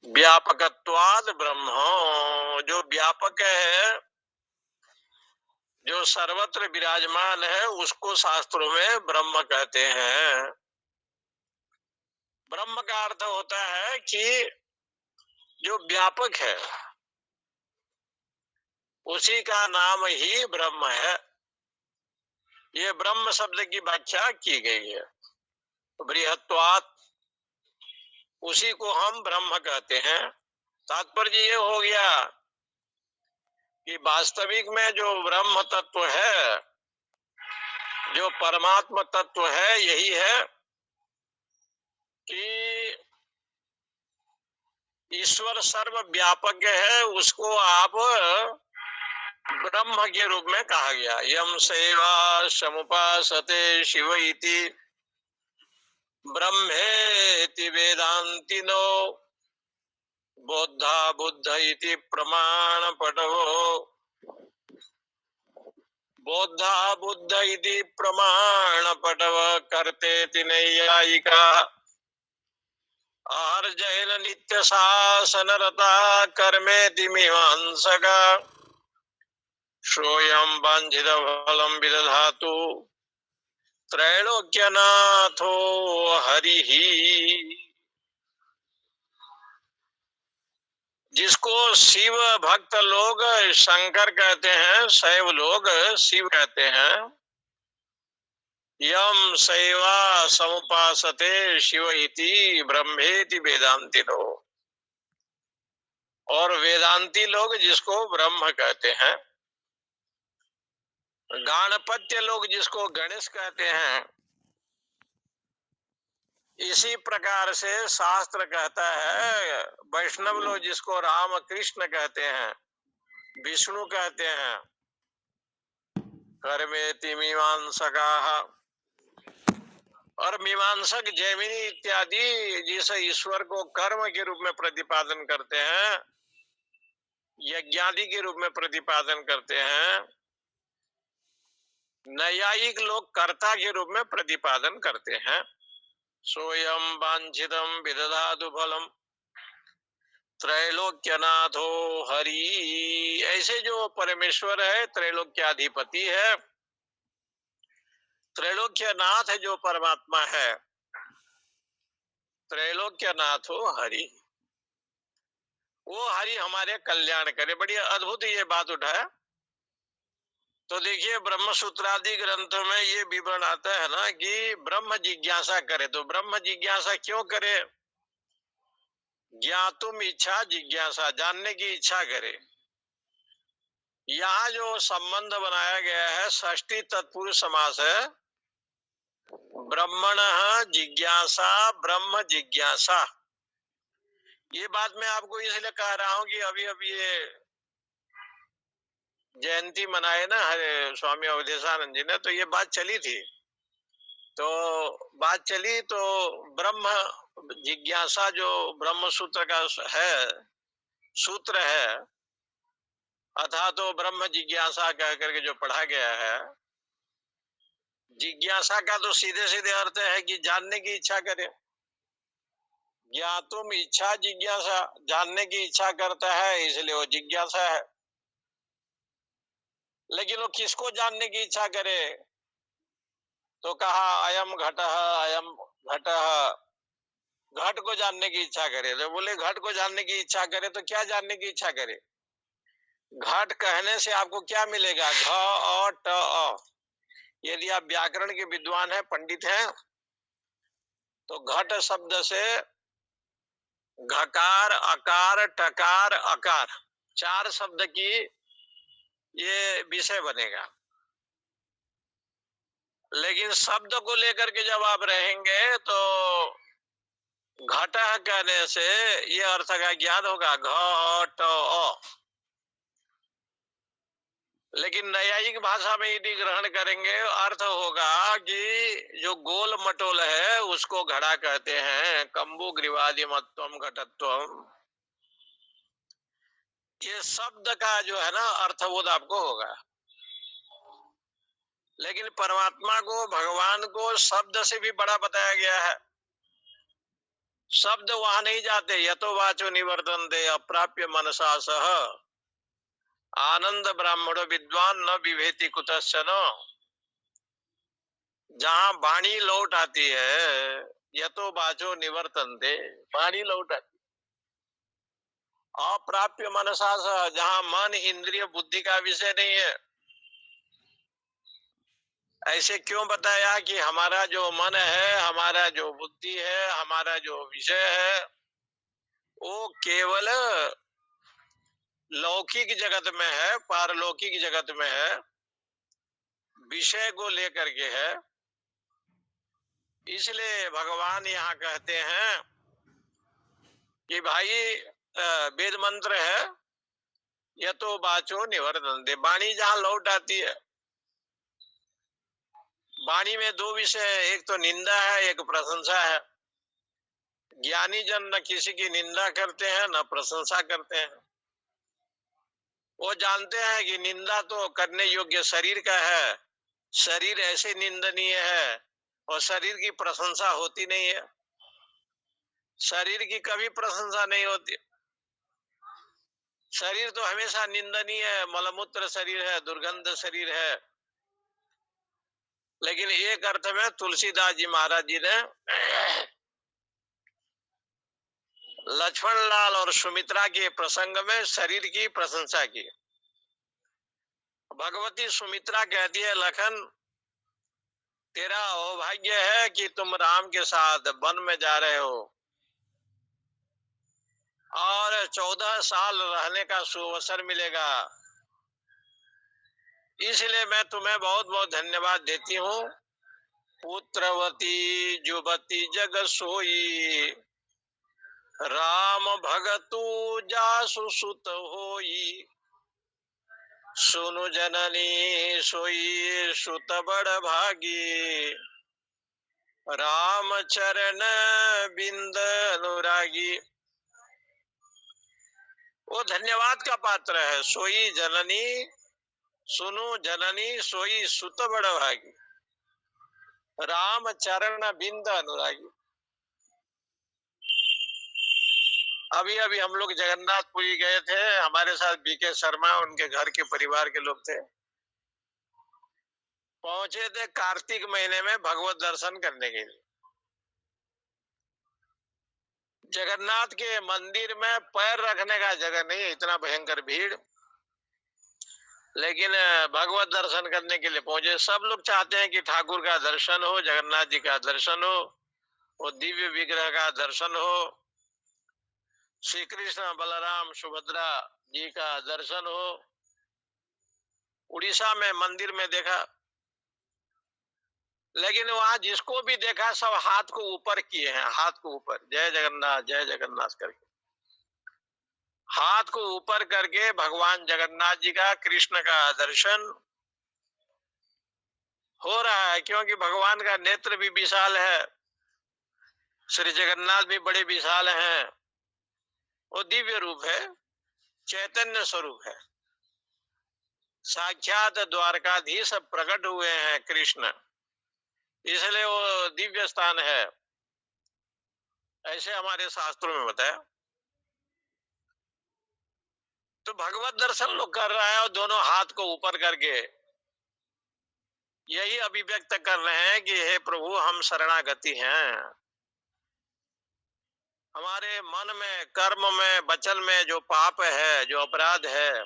व्यापकत्वाद ब्रह्म, जो व्यापक है, जो सर्वत्र विराजमान है, उसको शास्त्रों में ब्रह्म कहते हैं। ब्रह्म का अर्थ होता है कि जो व्यापक है उसी का नाम ही ब्रह्म है। ये ब्रह्म शब्द की व्याख्या की गई है। बृहत्वात्, उसी को हम ब्रह्म कहते हैं। तात्पर्य ये हो गया कि वास्तविक में जो ब्रह्म तत्व है, जो परमात्मा तत्व है, यही है कि ईश्वर सर्वव्यापक है। उसको आप ब्रह्म के रूप में कहा गया। यम सेवा समुपासते शिव इति ब्रह्मेति वेदांतिनो बोधा बुद्ध इति प्रमाण पटवो बोधा बुद्ध इति प्रमाण पटव करते नैयायिका आहार जैन नित्य शासन रता कर्मेति मीमांसका श्रोयं वांछित फलम विदधातु त्रैलोक्यनाथो हरिहि। जिसको शिव भक्त लोग शंकर कहते हैं, शैव लोग शिव कहते हैं। यम शैवा समुपासते शिव इति ब्रह्मेति वेदांतिनो, और वेदांती लोग जिसको ब्रह्म कहते हैं। गाणपत्य लोग जिसको गणेश कहते हैं। इसी प्रकार से शास्त्र कहता है, वैष्णव लोग जिसको राम कृष्ण कहते हैं, विष्णु कहते हैं। कर्मेति मीमांसका, और मीमांसक जैमिनी इत्यादि जिस ईश्वर को कर्म के रूप में प्रतिपादन करते हैं, यज्ञादि के रूप में प्रतिपादन करते हैं। नैयायिक लोग कर्ता के रूप में प्रतिपादन करते हैं। सोयम वांछितम विदधातु फलम त्रैलोक्यनाथो हरि। ऐसे जो परमेश्वर है, त्रैलोक्याधिपति है, त्रैलोक्यनाथ जो परमात्मा है, त्रैलोक्यनाथो हरि, वो हरि हमारे कल्याण करे। बड़ी अद्भुत ये बात उठाया। तो देखिए, ब्रह्म सूत्रादि ग्रंथों में ये विवरण आता है ना कि ब्रह्म जिज्ञासा करे। तो ब्रह्म जिज्ञासा क्यों करे? ज्ञातुम इच्छा जिज्ञासा, जानने की इच्छा करे। यहाँ जो संबंध बनाया गया है, षष्ठी तत्पुरुष समास है। ब्रह्मणः जिज्ञासा, ब्रह्म जिज्ञासा। ये बात मैं आपको इसलिए कह रहा हूं कि अभी अभी ये जयंती मनाए ना हरे स्वामी अवधेशानंद जी ने, तो ये बात चली थी। तो बात चली तो ब्रह्म जिज्ञासा जो ब्रह्म सूत्र का है, सूत्र है, अथा तो ब्रह्म जिज्ञासा कह करके जो पढ़ा गया है, जिज्ञासा का तो सीधे सीधे अर्थ है कि जानने की इच्छा करे। ज्ञातुम इच्छा जिज्ञासा, जानने की इच्छा करता है, इसलिए वो जिज्ञासा है। लेकिन वो किसको जानने की इच्छा करे? तो कहा अयम घटः, अयम घटः, घट को जानने की इच्छा करे। तो बोले घट को जानने की इच्छा करे तो क्या जानने की इच्छा करे? घट कहने से आपको क्या मिलेगा? घ अ ट अ। यदि आप व्याकरण के विद्वान हैं, पंडित हैं, तो घट शब्द से घकार, अकार, टकार, अकार, चार शब्द की ये विषय बनेगा। लेकिन शब्द को लेकर के जब आप रहेंगे तो घटः कहने से ये अर्थ का ज्ञान होगा, घ ट अ। लेकिन नैयायिक भाषा में यदि ग्रहण करेंगे, अर्थ होगा कि जो गोल मटोल है उसको घड़ा कहते हैं। कंबु ग्रीवादि मत्वम घटत्वम, ये शब्द का जो है ना अर्थबोध आपको होगा। लेकिन परमात्मा को, भगवान को शब्द से भी बड़ा बताया गया है। शब्द वहां नहीं जाते। यतो वाचो निवर्तन्ते अप्राप्य मनसा सह आनंद ब्राह्मण विद्वान न विभेति कुतश्चन। जहां वाणी लौट आती है, यतो वाचो निवर्तन्ते, वाणी लौट आती, अप्राप्य मनसा सह, जहां मन इंद्रिय बुद्धि का विषय नहीं है। ऐसे क्यों बताया कि हमारा जो मन है, हमारा जो बुद्धि है, हमारा जो विषय है, वो केवल लौकिक जगत में है, पारलौकिक जगत में है, विषय को लेकर के है। इसलिए भगवान यहाँ कहते हैं कि भाई वेद मंत्र है, यतो वाचो निवर्तन्ते, वाणी जहां लौट आती है। वाणी में दो विषय है, एक तो निंदा है, एक प्रशंसा है। ज्ञानी जन न किसी की निंदा करते हैं न प्रशंसा करते हैं। वो जानते हैं कि निंदा तो करने योग्य शरीर का है, शरीर ऐसे निंदनीय है, और शरीर की प्रशंसा होती नहीं है। शरीर की कभी प्रशंसा नहीं होती। शरीर तो हमेशा निंदनीय है, मलमूत्र शरीर है, दुर्गंध शरीर है। लेकिन एक अर्थ में तुलसीदास जी महाराज जी ने लक्ष्मण लाल और सुमित्रा के प्रसंग में शरीर की प्रशंसा की। भगवती सुमित्रा कहती है, लखन तेरा सौभाग्य है कि तुम राम के साथ वन में जा रहे हो और 14 साल रहने का सुअवसर मिलेगा। इसलिए मैं तुम्हें बहुत बहुत धन्यवाद देती हूँ। पुत्रवती जुबती जग सोई, राम भगतु जासु सुत होई, सुनु जननी सोई सुत बड़ भागी, राम चरण बिंद अनुरागी। वो धन्यवाद का पात्र है। सोई जननी, सुनु जननी सोई सुत बड़ भागी, राम चरण बिंद अनुरागी। अभी अभी हम लोग जगन्नाथपुरी गए थे, हमारे साथ बीके शर्मा उनके घर के परिवार के लोग थे। पहुंचे थे कार्तिक महीने में भगवत दर्शन करने के लिए। जगन्नाथ के मंदिर में पैर रखने का जगह नहीं, इतना भयंकर भीड़। लेकिन भगवत दर्शन करने के लिए पहुंचे। सब लोग चाहते हैं कि ठाकुर का दर्शन हो, जगन्नाथ जी का दर्शन हो, वो दिव्य विग्रह का दर्शन हो, श्री कृष्ण बलराम सुभद्रा जी का दर्शन हो। उड़ीसा में मंदिर में देखा, लेकिन वहां जिसको भी देखा सब हाथ को ऊपर किए हैं, हाथ को ऊपर, जय जगन्नाथ करके हाथ को ऊपर करके भगवान जगन्नाथ जी का, कृष्ण का दर्शन हो रहा है। क्योंकि भगवान का नेत्र भी विशाल है, श्री जगन्नाथ भी बड़े विशाल हैं। वो दिव्य रूप है, चैतन्य स्वरूप है, साक्षात द्वारकाधीश प्रकट हुए हैं कृष्ण, इसलिए वो दिव्य स्थान है, ऐसे हमारे शास्त्रों में बताया। तो भगवत दर्शन लोग कर रहा है और दोनों हाथ को ऊपर करके यही अभिव्यक्त कर रहे हैं कि हे प्रभु, हम शरणागति हैं। हमारे मन में, कर्म में, वचन में जो पाप है, जो अपराध है,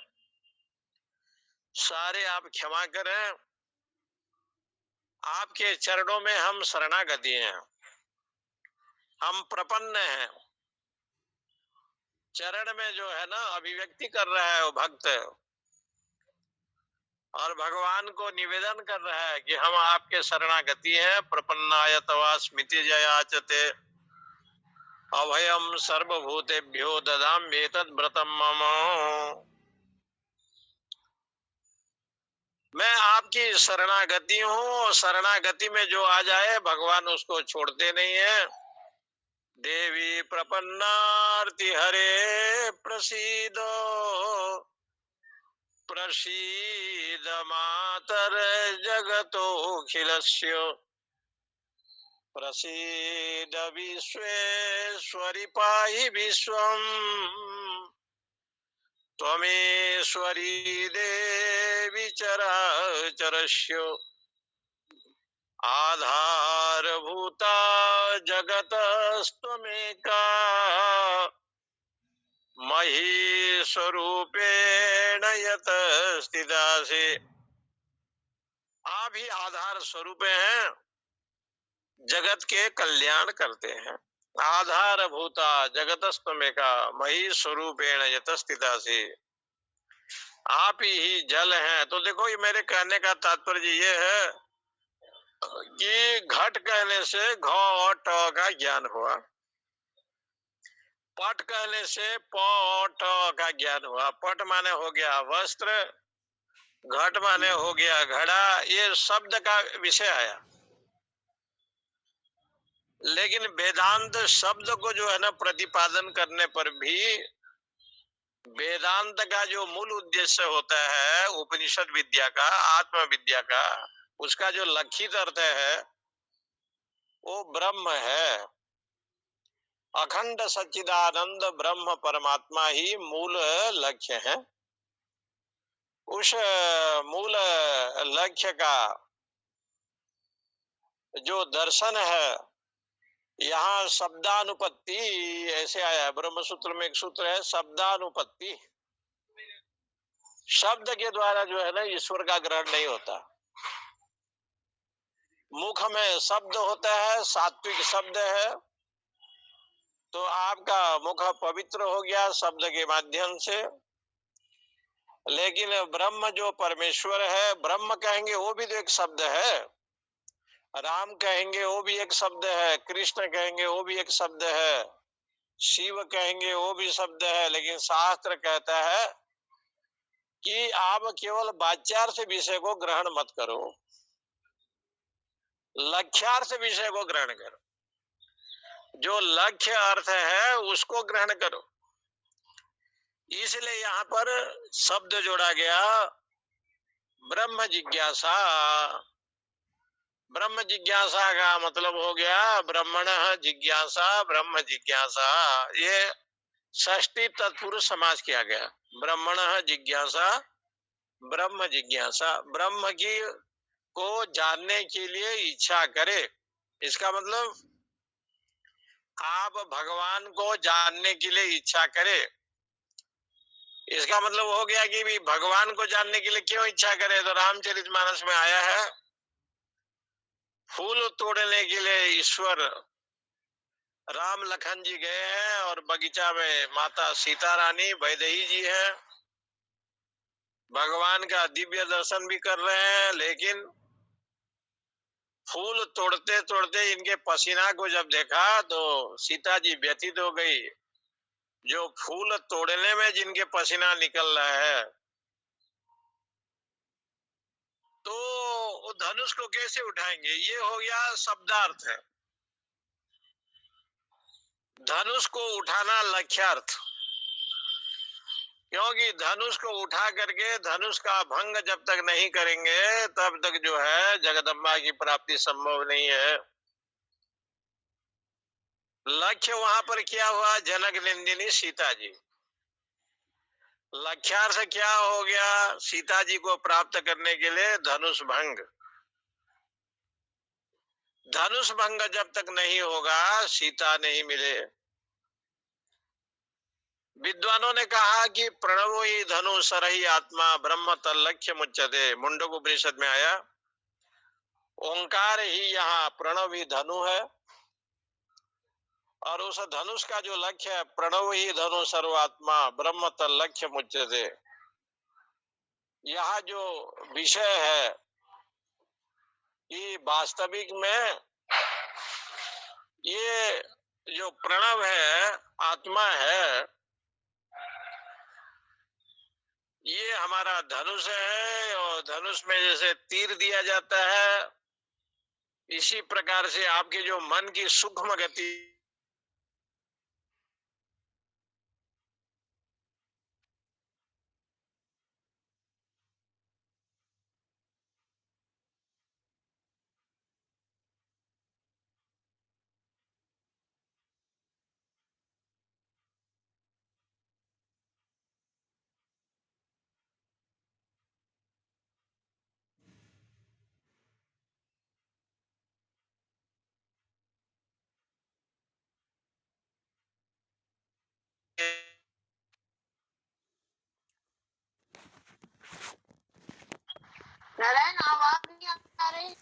सारे आप क्षमा करें। आपके चरणों में हम शरणागति हैं, हम प्रपन्न हैं। चरण में जो है ना अभिव्यक्ति कर रहा है वो भक्त, और भगवान को निवेदन कर रहा है कि हम आपके शरणागति हैं। प्रपन्नाय तवा स्मिति जयाचते अभयम सर्वभूतेभ्यो ददाम्येतद् एतद् व्रतम मम। मैं आपकी शरणागति हूँ, शरणागति में जो आ जाए भगवान उसको छोड़ते नहीं है। देवी प्रपन्नार्ति हरे प्रसीदो, प्रसीद मातर जगतोऽखिलस्य, प्रसीद विश्वेश्वरि पाहि विश्वम् त्वमेश्वरी देवी चराचरस्य आधारभूता जगतस्त्वमेका महीस्वरूपेण यत स्थितासि। आप ही आधार स्वरूप हैं, जगत के कल्याण करते हैं। आधार भूता जगतस्त्वमेका मही स्वरूपेण यत स्थितासि। आप ही जल हैं। तो देखो, ये मेरे कहने का तात्पर्य ये है कि घट कहने से घ और ट का ज्ञान हुआ, पट कहने से प और ट का ज्ञान हुआ। पट माने हो गया वस्त्र, घट माने हो गया घड़ा, ये शब्द का विषय आया। लेकिन वेदांत शब्द को जो है ना प्रतिपादन करने पर भी वेदांत का जो मूल उद्देश्य होता है उपनिषद विद्या का, आत्म विद्या का, उसका जो लक्षित अर्थ है वो ब्रह्म है। अखंड सच्चिदानंद ब्रह्म परमात्मा ही मूल लक्ष्य है। उस मूल लक्ष्य का जो दर्शन है, यहाँ शब्दानुपत्ति ऐसे आया है। ब्रह्म सूत्र में एक सूत्र है शब्दानुपत्ति। शब्द के द्वारा जो है ना ईश्वर का ग्रहण नहीं होता। मुख में शब्द होता है, सात्विक शब्द है, तो आपका मुख पवित्र हो गया शब्द के माध्यम से। लेकिन ब्रह्म जो परमेश्वर है, ब्रह्म कहेंगे वो भी तो एक शब्द है, राम कहेंगे वो भी एक शब्द है, कृष्ण कहेंगे वो भी एक शब्द है, शिव कहेंगे वो भी शब्द है। लेकिन शास्त्र कहता है कि आप केवल वाच्यार्थ विषय को ग्रहण मत करो, लक्ष्यार्थ विषय को ग्रहण करो। जो लक्ष्य अर्थ है उसको ग्रहण करो। इसलिए यहाँ पर शब्द जोड़ा गया ब्रह्म जिज्ञासा। ब्रह्म जिज्ञासा का मतलब हो गया ब्रह्मणः जिज्ञासा, ब्रह्म जिज्ञासा। ये षष्ठी तत्पुरुष समास किया गया। ब्रह्मणः जिज्ञासा, ब्रह्म जिज्ञासा। ब्रह्म की को जानने के लिए इच्छा करे। इसका मतलब आप भगवान को जानने के लिए इच्छा करे। इसका मतलब हो गया कि भी भगवान को जानने के लिए क्यों इच्छा करे। तो रामचरितमानस में आया है, फूल तोड़ने के लिए ईश्वर राम लखन जी गए हैं और बगीचा में माता सीता रानी वैदेही जी हैं, भगवान का दिव्य दर्शन भी कर रहे हैं। लेकिन फूल तोड़ते तोड़ते इनके पसीना को जब देखा तो सीता जी व्यथित हो गई। जो फूल तोड़ने में जिनके पसीना निकल रहा है, तो धनुष को कैसे उठाएंगे। ये हो गया शब्दार्थ है। धनुष को उठाना लक्ष्यार्थ, क्योंकि धनुष को उठा करके धनुष का भंग जब तक नहीं करेंगे तब तक जो है जगदम्बा की प्राप्ति संभव नहीं है। लक्ष्य वहां पर क्या हुआ, जनक नंदिनी सीता जी। लक्ष्यार्थ क्या हो गया, सीता जी को प्राप्त करने के लिए धनुष भंग। धनुष भंग जब तक नहीं होगा सीता नहीं मिले। विद्वानों ने कहा कि प्रणवो ही धनु सरही आत्मा ब्रह्म तल्लक्ष्य मुच्यते। मुंडक उपनिषद में आया, ओंकार ही यहाँ प्रणव ही धनु है, और उस धनुष का जो लक्ष्य है प्रणव ही धनु सर्वात्मा ब्रह्म तल्लक्ष्य मुच्यते। यहाँ जो विषय है कि वास्तविक में ये जो प्रणव है, आत्मा है, ये हमारा धनुष है। और धनुष में जैसे तीर दिया जाता है, इसी प्रकार से आपके जो मन की सूक्ष्म गति नारायण आवाज नहीं आ रही?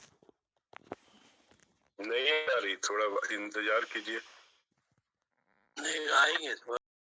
नहीं आ रही, थोड़ा इंतजार कीजिए। नहीं आएंगे।